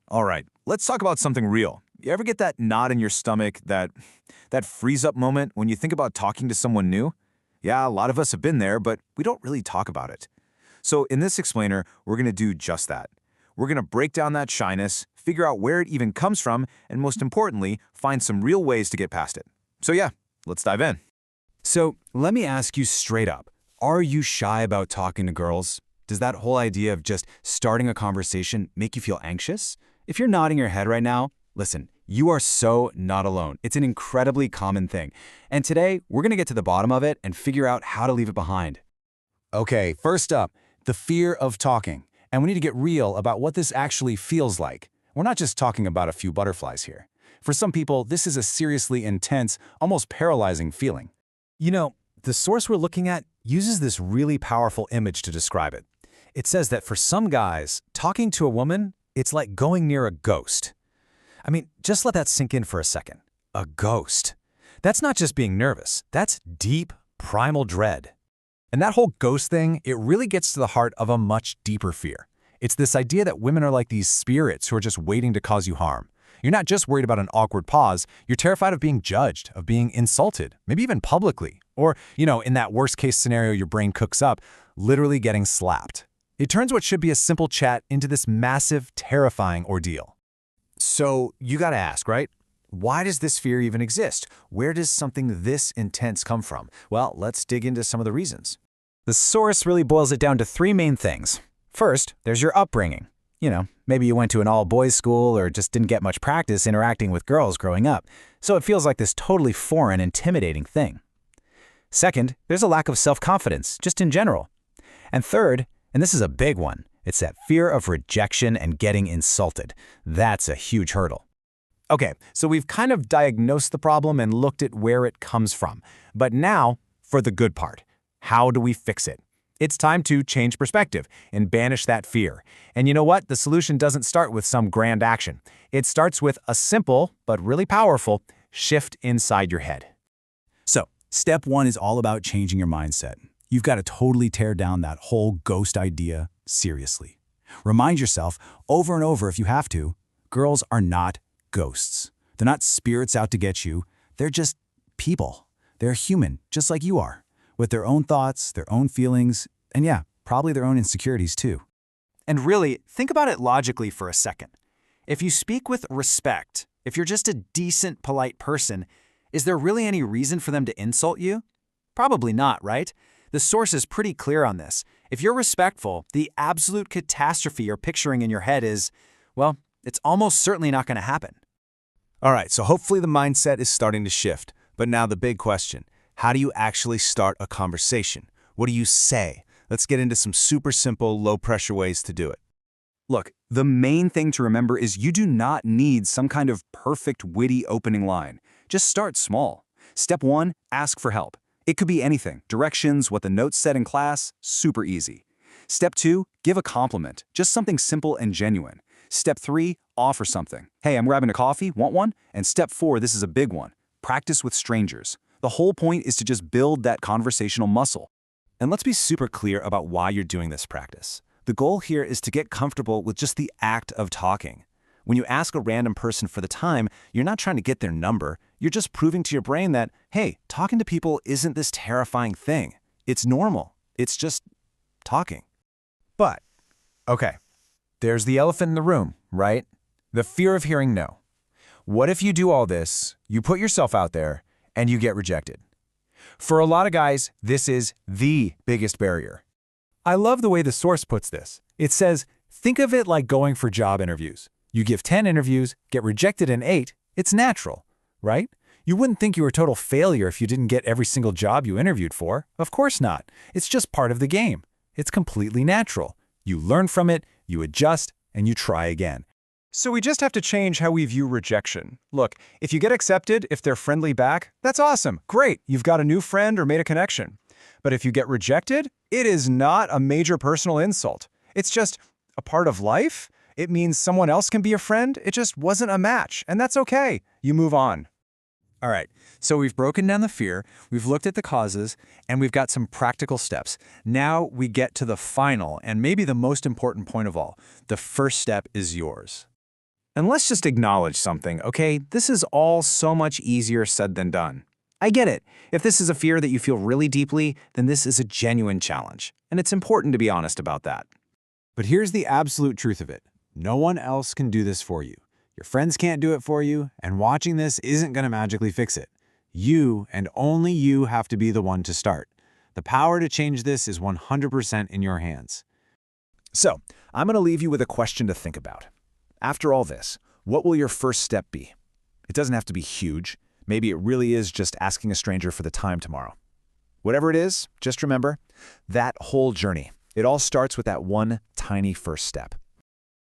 All right, let's talk about something real. You ever get that knot in your stomach, that freeze-up moment when you think about talking to someone new? Yeah, a lot of us have been there, but we don't really talk about it. So in this explainer, we're going to do just that. We're going to break down that shyness, figure out where it even comes from, and most importantly, find some real ways to get past it. So yeah, let's dive in. So let me ask you straight up, are you shy about talking to girls? Does that whole idea of just starting a conversation make you feel anxious? If you're nodding your head right now, listen, you are so not alone. It's an incredibly common thing. And today, we're going to get to the bottom of it and figure out how to leave it behind. Okay, first up, the fear of talking. And we need to get real about what this actually feels like. We're not just talking about a few butterflies here. For some people, this is a seriously intense, almost paralyzing feeling. You know, the source we're looking at uses this really powerful image to describe it. It says that for some guys, talking to a woman, it's like going near a ghost. I mean, just let that sink in for a second. A ghost. That's not just being nervous. That's deep, primal dread. And that whole ghost thing, it really gets to the heart of a much deeper fear. It's this idea that women are like these spirits who are just waiting to cause you harm. You're not just worried about an awkward pause, you're terrified of being judged, of being insulted, maybe even publicly. Or, in that worst-case scenario your brain cooks up, literally getting slapped. It turns what should be a simple chat into this massive, terrifying ordeal. So you gotta ask, right? Why does this fear even exist? Where does something this intense come from? Well, let's dig into some of the reasons. The source really boils it down to three main things. First, there's your upbringing. Maybe you went to an all-boys school or just didn't get much practice interacting with girls growing up, so it feels like this totally foreign, intimidating thing. Second, there's a lack of self-confidence, just in general. And third, and this is a big one, it's that fear of rejection and getting insulted. That's a huge hurdle. Okay, so we've kind of diagnosed the problem and looked at where it comes from. But now, for the good part. How do we fix it? It's time to change perspective and banish that fear. And you know what? The solution doesn't start with some grand action. It starts with a simple, but really powerful, shift inside your head. So, step one is all about changing your mindset. You've got to totally tear down that whole ghost idea seriously. Remind yourself over and over if you have to, girls are not ghosts. They're not spirits out to get you. They're just people. They're human, just like you are, with their own thoughts, their own feelings, and yeah, probably their own insecurities too. And really, think about it logically for a second. If you speak with respect, if you're just a decent, polite person, is there really any reason for them to insult you? Probably not, right? The source is pretty clear on this. If you're respectful, the absolute catastrophe you're picturing in your head is, well, it's almost certainly not going to happen. All right, so hopefully the mindset is starting to shift. But now the big question, how do you actually start a conversation? What do you say? Let's get into some super simple, low-pressure ways to do it. Look, the main thing to remember is you do not need some kind of perfect, witty opening line. Just start small. Step one, ask for help. It could be anything. Directions, what the notes said in class, super easy. Step two, give a compliment. Just something simple and genuine. Step three, offer something. Hey, I'm grabbing a coffee, want one? And step four, this is a big one. Practice with strangers. The whole point is to just build that conversational muscle. And let's be super clear about why you're doing this practice. The goal here is to get comfortable with just the act of talking. When you ask a random person for the time, you're not trying to get their number. You're just proving to your brain that, hey, talking to people isn't this terrifying thing. It's normal. It's just talking. But, okay, there's the elephant in the room, right? The fear of hearing no. What if you do all this, you put yourself out there, and you get rejected? For a lot of guys, this is the biggest barrier. I love the way the source puts this. It says, think of it like going for job interviews. You give 10 interviews, get rejected in 8, it's natural, right? You wouldn't think you were a total failure if you didn't get every single job you interviewed for. Of course not. It's just part of the game. It's completely natural. You learn from it, you adjust, and you try again. So we just have to change how we view rejection. Look, if you get accepted, if they're friendly back, that's awesome. Great, you've got a new friend or made a connection. But if you get rejected, it is not a major personal insult. It's just a part of life. It means someone else can be a friend. It just wasn't a match, and that's okay. You move on. All right, so we've broken down the fear, we've looked at the causes, and we've got some practical steps. Now we get to the final, and maybe the most important point of all. The first step is yours. And let's just acknowledge something, okay? This is all so much easier said than done. I get it. If this is a fear that you feel really deeply, then this is a genuine challenge. And it's important to be honest about that. But here's the absolute truth of it. No one else can do this for you. Your friends can't do it for you, and watching this isn't going to magically fix it. You, and only you, have to be the one to start. The power to change this is 100% in your hands. So, I'm going to leave you with a question to think about. After all this, what will your first step be? It doesn't have to be huge. Maybe it really is just asking a stranger for the time tomorrow. Whatever it is, just remember, that whole journey, it all starts with that one tiny first step.